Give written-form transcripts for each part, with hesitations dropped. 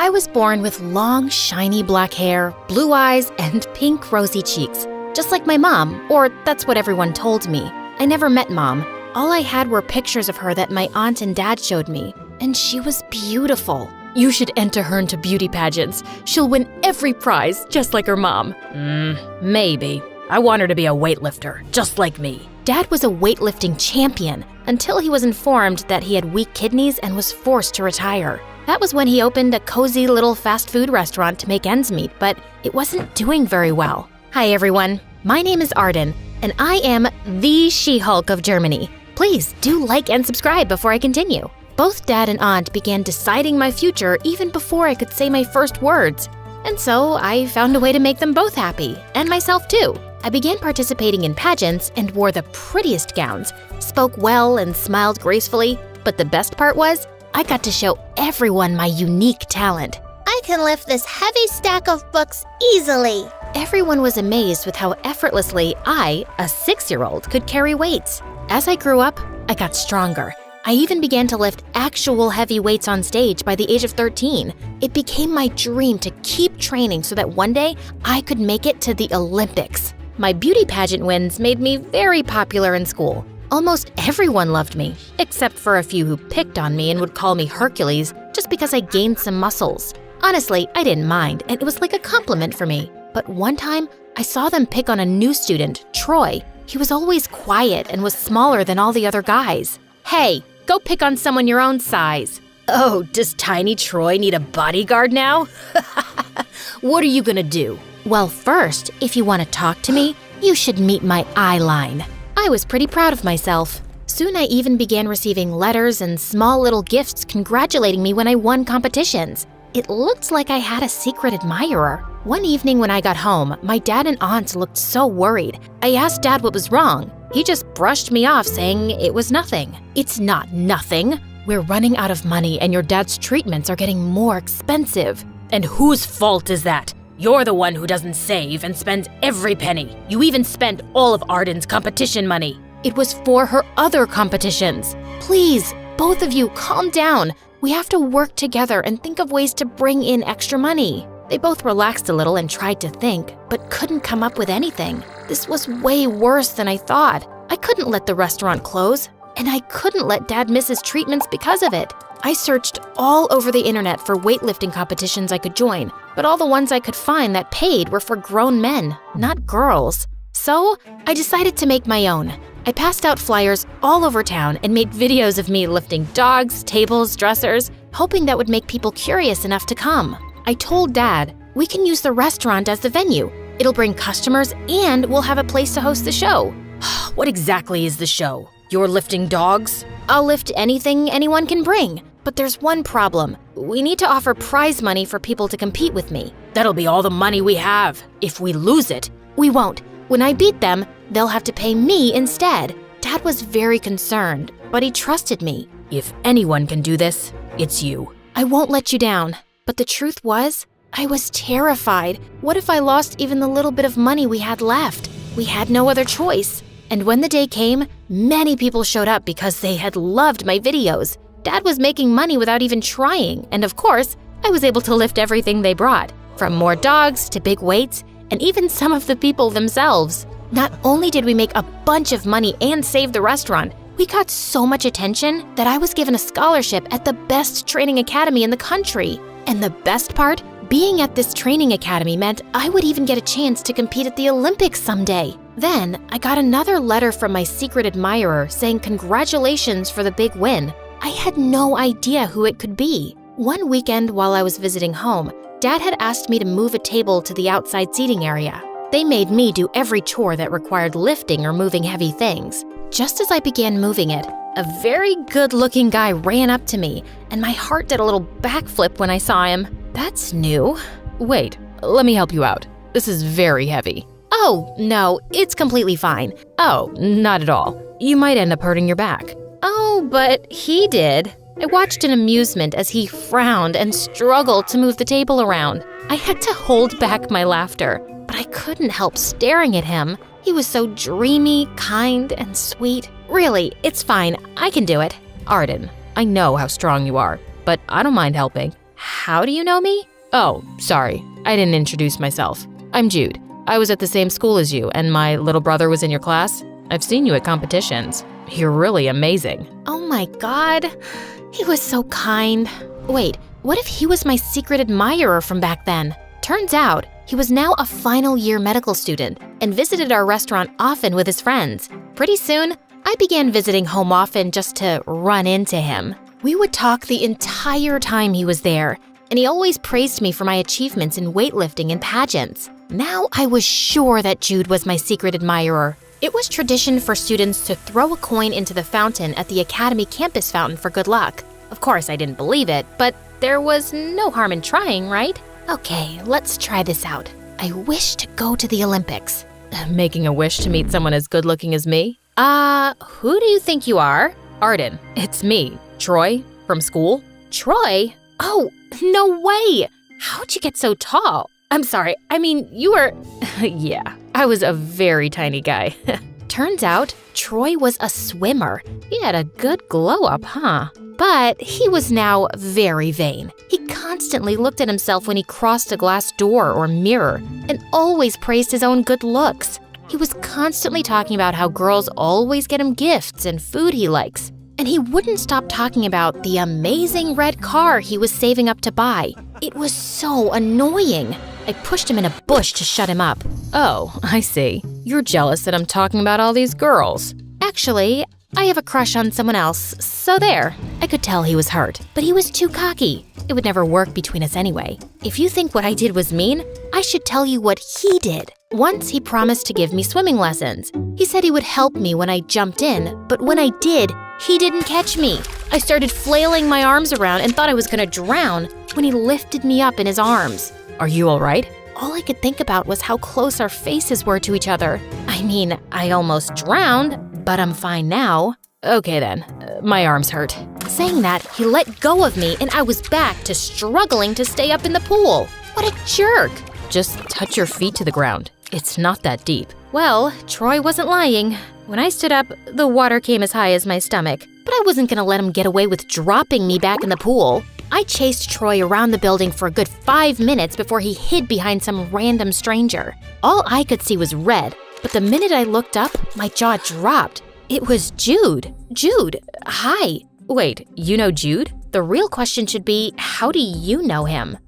I was born with long, shiny black hair, blue eyes, and pink, rosy cheeks, just like my mom, or that's what everyone told me. I never met Mom. All I had were pictures of her that my aunt and dad showed me, and she was beautiful. You should enter her into beauty pageants. She'll win every prize, just like her mom. Maybe. I want her to be a weightlifter, just like me. Dad was a weightlifting champion until he was informed that he had weak kidneys and was forced to retire. That was when he opened a cozy little fast food restaurant to make ends meet, but it wasn't doing very well. Hi everyone, my name is Arden, and I am the She-Hulk of Germany. Please do like and subscribe before I continue. Both Dad and Aunt began deciding my future even before I could say my first words. And so I found a way to make them both happy, and myself too. I began participating in pageants and wore the prettiest gowns, spoke well and smiled gracefully, but the best part was, I got to show everyone my unique talent. I can lift this heavy stack of books easily. Everyone was amazed with how effortlessly I, a 6-year-old, could carry weights. As I grew up, I got stronger. I even began to lift actual heavy weights on stage by the age of 13. It became my dream to keep training so that one day I could make it to the Olympics. My beauty pageant wins made me very popular in school. Almost everyone loved me, except for a few who picked on me and would call me Hercules just because I gained some muscles. Honestly, I didn't mind, and it was like a compliment for me. But one time, I saw them pick on a new student, Troy. He was always quiet and was smaller than all the other guys. Hey, go pick on someone your own size. Oh, does tiny Troy need a bodyguard now? What are you gonna do? Well, first, if you want to talk to me, you should meet my eye line. I was pretty proud of myself. Soon I even began receiving letters and small little gifts congratulating me when I won competitions. It looked like I had a secret admirer. One evening when I got home, my dad and aunt looked so worried. I asked Dad what was wrong. He just brushed me off saying it was nothing. It's not nothing. We're running out of money and your dad's treatments are getting more expensive. And whose fault is that? You're the one who doesn't save and spends every penny. You even spent all of Arden's competition money. It was for her other competitions. Please, both of you, calm down. We have to work together and think of ways to bring in extra money. They both relaxed a little and tried to think, but couldn't come up with anything. This was way worse than I thought. I couldn't let the restaurant close, and I couldn't let Dad miss his treatments because of it. I searched all over the internet for weightlifting competitions I could join, but all the ones I could find that paid were for grown men, not girls. So I decided to make my own. I passed out flyers all over town and made videos of me lifting dogs, tables, dressers, hoping that would make people curious enough to come. I told Dad, we can use the restaurant as the venue. It'll bring customers and we'll have a place to host the show. What exactly is the show? You're lifting dogs? I'll lift anything anyone can bring. But there's one problem. We need to offer prize money for people to compete with me. That'll be all the money we have. If we lose it, we won't. When I beat them, they'll have to pay me instead. Dad was very concerned, but he trusted me. If anyone can do this, it's you. I won't let you down. But the truth was, I was terrified. What if I lost even the little bit of money we had left? We had no other choice. And when the day came, many people showed up because they had loved my videos. Dad was making money without even trying, and of course, I was able to lift everything they brought, from more dogs to big weights, and even some of the people themselves. Not only did we make a bunch of money and save the restaurant, we got so much attention that I was given a scholarship at the best training academy in the country. And the best part, being at this training academy meant I would even get a chance to compete at the Olympics someday. Then, I got another letter from my secret admirer saying congratulations for the big win. I had no idea who it could be. One weekend while I was visiting home, Dad had asked me to move a table to the outside seating area. They made me do every chore that required lifting or moving heavy things. Just as I began moving it, a very good-looking guy ran up to me, and my heart did a little backflip when I saw him. That's new. Wait, let me help you out. This is very heavy. Oh, no, it's completely fine. Oh, not at all. You might end up hurting your back. Oh, but he did. I watched in amusement as he frowned and struggled to move the table around. I had to hold back my laughter, but I couldn't help staring at him. He was so dreamy, kind, and sweet. Really, it's fine. I can do it. Arden, I know how strong you are, but I don't mind helping. How do you know me? Oh, sorry. I didn't introduce myself. I'm Jude. I was at the same school as you, and my little brother was in your class. I've seen you at competitions. You're really amazing. Oh my God. He was so kind. Wait, what if he was my secret admirer from back then? Turns out, he was now a final year medical student and visited our restaurant often with his friends. Pretty soon, I began visiting home often just to run into him. We would talk the entire time he was there, and he always praised me for my achievements in weightlifting and pageants. Now I was sure that Jude was my secret admirer. It was tradition for students to throw a coin into the fountain at the Academy campus fountain for good luck. Of course, I didn't believe it, but there was no harm in trying, right? Okay, let's try this out. I wish to go to the Olympics. Making a wish to meet someone as good-looking as me? Who do you think you are? Arden, it's me, Troy, from school. Troy? Oh, no way! How'd you get so tall? I'm sorry, I mean, you were… Yeah, I was a very tiny guy. Turns out, Troy was a swimmer. He had a good glow-up, huh? But he was now very vain. He constantly looked at himself when he crossed a glass door or mirror and always praised his own good looks. He was constantly talking about how girls always get him gifts and food he likes. And he wouldn't stop talking about the amazing red car he was saving up to buy. It was so annoying. I pushed him in a bush to shut him up. Oh, I see. You're jealous that I'm talking about all these girls. Actually, I have a crush on someone else, so there. I could tell he was hurt, but he was too cocky. It would never work between us anyway. If you think what I did was mean, I should tell you what he did. Once he promised to give me swimming lessons. He said he would help me when I jumped in, but when I did, he didn't catch me. I started flailing my arms around and thought I was gonna drown when he lifted me up in his arms. Are you all right? All I could think about was how close our faces were to each other. I mean, I almost drowned, but I'm fine now. Okay then, my arms hurt. Saying that, he let go of me and I was back to struggling to stay up in the pool. What a jerk! Just touch your feet to the ground. It's not that deep. Well, Troy wasn't lying. When I stood up, the water came as high as my stomach, but I wasn't gonna let him get away with dropping me back in the pool. I chased Troy around the building for a good 5 minutes before he hid behind some random stranger. All I could see was red, but the minute I looked up, my jaw dropped. It was Jude. Jude, hi. Wait, you know Jude? The real question should be, how do you know him?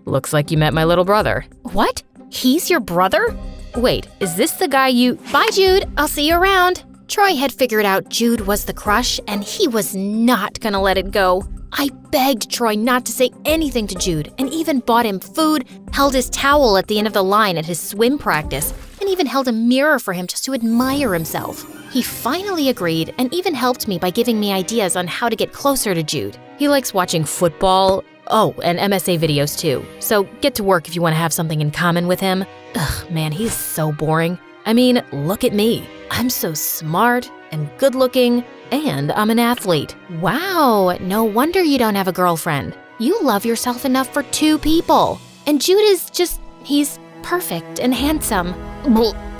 Looks like you met my little brother. What? He's your brother? Wait, is this the guy you… Bye, Jude. I'll see you around. Troy had figured out Jude was the crush, and he was not gonna let it go. I begged Troy not to say anything to Jude, and even bought him food, held his towel at the end of the line at his swim practice, and even held a mirror for him just to admire himself. He finally agreed and even helped me by giving me ideas on how to get closer to Jude. He likes watching football. Oh, and MSA videos too. So get to work if you want to have something in common with him. Ugh, man, he's so boring. I mean, look at me. I'm so smart and good looking, and I'm an athlete. Wow, no wonder you don't have a girlfriend. You love yourself enough for 2 people. And Jude is just, he's perfect and handsome.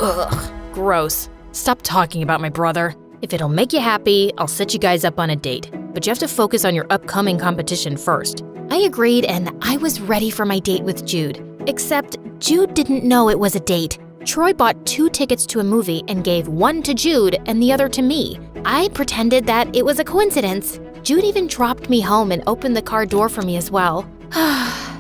Ugh, gross. Stop talking about my brother. If it'll make you happy, I'll set you guys up on a date. But you have to focus on your upcoming competition first. I agreed, and I was ready for my date with Jude. Except Jude didn't know it was a date. Troy bought 2 tickets to a movie and gave one to Jude and the other to me. I pretended that it was a coincidence. Jude even dropped me home and opened the car door for me as well.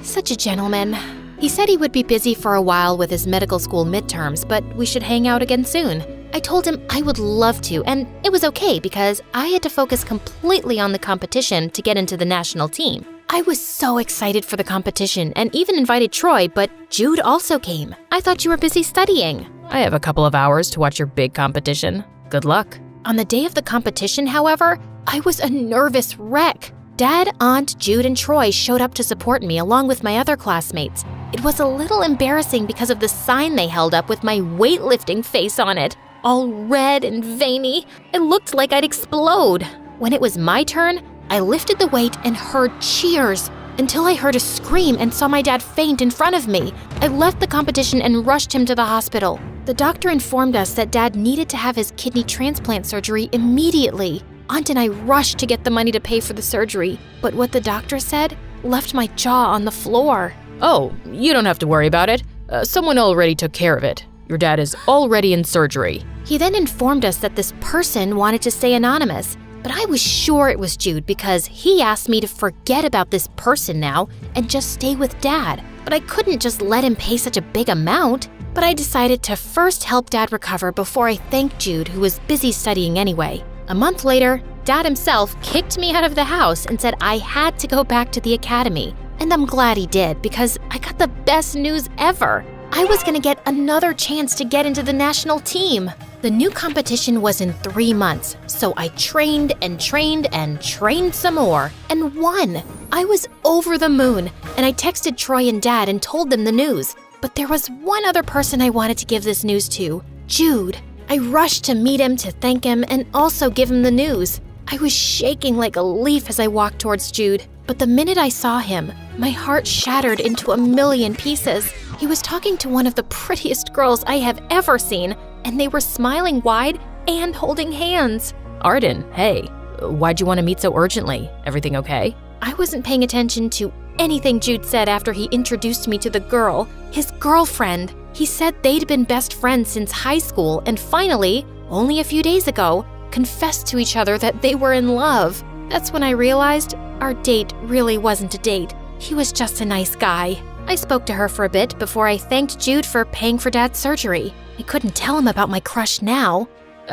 Such a gentleman. He said he would be busy for a while with his medical school midterms, but we should hang out again soon. I told him I would love to, and it was okay because I had to focus completely on the competition to get into the national team. I was so excited for the competition and even invited Troy, but Jude also came. I thought you were busy studying. I have a couple of hours to watch your big competition. Good luck. On the day of the competition, however, I was a nervous wreck. Dad, Aunt, Jude, and Troy showed up to support me along with my other classmates. It was a little embarrassing because of the sign they held up with my weightlifting face on it. All red and veiny. It looked like I'd explode. When it was my turn, I lifted the weight and heard cheers until I heard a scream and saw my dad faint in front of me. I left the competition and rushed him to the hospital. The doctor informed us that Dad needed to have his kidney transplant surgery immediately. Aunt and I rushed to get the money to pay for the surgery, but what the doctor said left my jaw on the floor. Oh, you don't have to worry about it. Someone already took care of it. Your dad is already in surgery. He then informed us that this person wanted to stay anonymous, but I was sure it was Jude because he asked me to forget about this person now and just stay with Dad. But I couldn't just let him pay such a big amount. But I decided to first help Dad recover before I thanked Jude, who was busy studying anyway. A month later, Dad himself kicked me out of the house and said I had to go back to the academy. And I'm glad he did because I got the best news ever. I was gonna get another chance to get into the national team. The new competition was in 3 months, so I trained and trained and trained some more and won. I was over the moon, and I texted Troy and Dad and told them the news. But there was one other person I wanted to give this news to, Jude. I rushed to meet him to thank him and also give him the news. I was shaking like a leaf as I walked towards Jude, but the minute I saw him, my heart shattered into a million pieces. He was talking to one of the prettiest girls I have ever seen, and they were smiling wide and holding hands. Arden, hey, why'd you want to meet so urgently? Everything okay? I wasn't paying attention to anything Jude said after he introduced me to the girl, his girlfriend. He said they'd been best friends since high school and finally, only a few days ago, confessed to each other that they were in love. That's when I realized our date really wasn't a date. He was just a nice guy. I spoke to her for a bit before I thanked Jude for paying for Dad's surgery. I couldn't tell him about my crush now.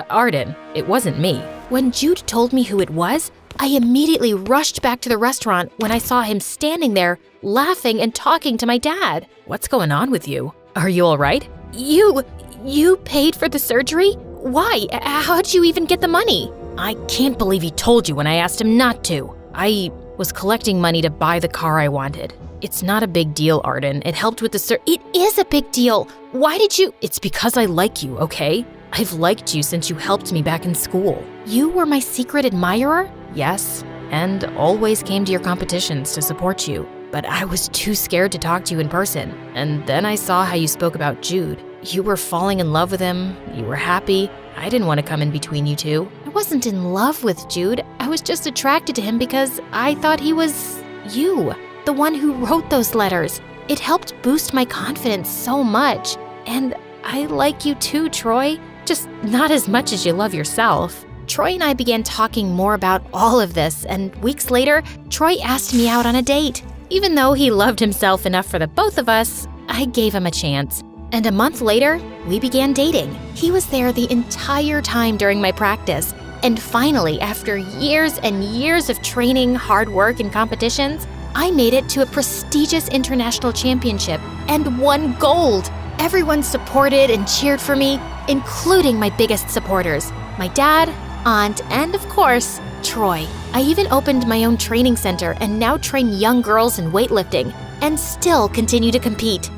Arden, it wasn't me. When Jude told me who it was, I immediately rushed back to the restaurant when I saw him standing there, laughing and talking to my dad. What's going on with you? Are you all right? You paid for the surgery? Why? How'd you even get the money? I can't believe he told you when I asked him not to. I was collecting money to buy the car I wanted. It's not a big deal, Arden. It helped with the It is a big deal. Why did you? It's because I like you, okay? I've liked you since you helped me back in school. You were my secret admirer? Yes, and always came to your competitions to support you. But I was too scared to talk to you in person. And then I saw how you spoke about Jude. You were falling in love with him. You were happy. I didn't want to come in between you two. I wasn't in love with Jude. I was just attracted to him because I thought he was you, the one who wrote those letters. It helped boost my confidence so much. And I like you too, Troy. Just not as much as you love yourself. Troy and I began talking more about all of this, and weeks later, Troy asked me out on a date. Even though he loved himself enough for the both of us, I gave him a chance. And a month later, we began dating. He was there the entire time during my practice. And finally, after years and years of training, hard work, and competitions, I made it to a prestigious international championship and won gold. Everyone supported and cheered for me, including my biggest supporters, my dad, aunt, and of course, Troy. I even opened my own training center and now train young girls in weightlifting and still continue to compete.